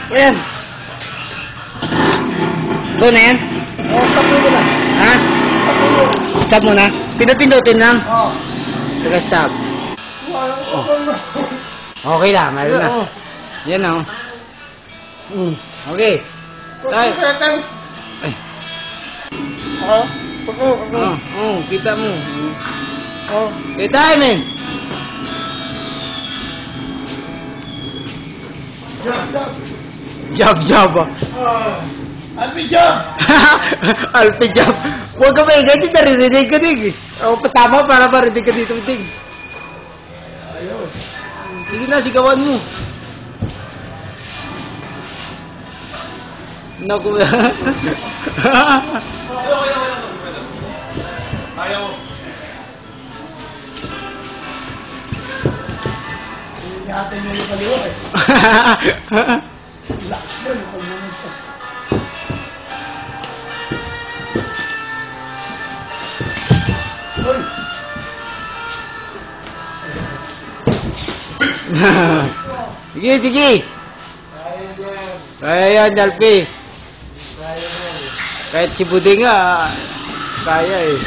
Ayan. Go na yan? Stop mo na. Ha? Stop mo na? Pindutin lang? Oo. Teka, stop. Okay na, meron na. Yan o. Okay. Tayo. Ay. Kita mo. Okay, tayo, men. Job. Alpi job! Alpi job. Huwag ka may ganyan, naririnig ka din. O, patama para marinig ka dito, ting. Ayun. Sige na, sigawan mo. Naku. Ayaw mo. Ingatan nyo yung kaliwa eh. Lakas mo yung pagmumustas. Hoy! Sige. Kaya yan. Kaya yan, Jalpi. Kaya yan. Kahit si Buding nga, kaya eh.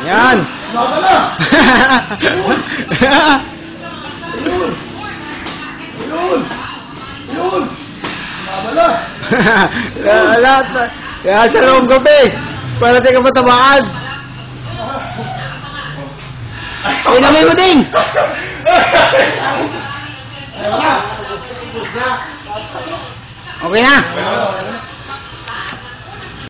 Yan! Baka na! Yun! Mabala! Lahat na. Kaya sa loob gabi. Para di ka matamaan. Inamin mo din! Okay na?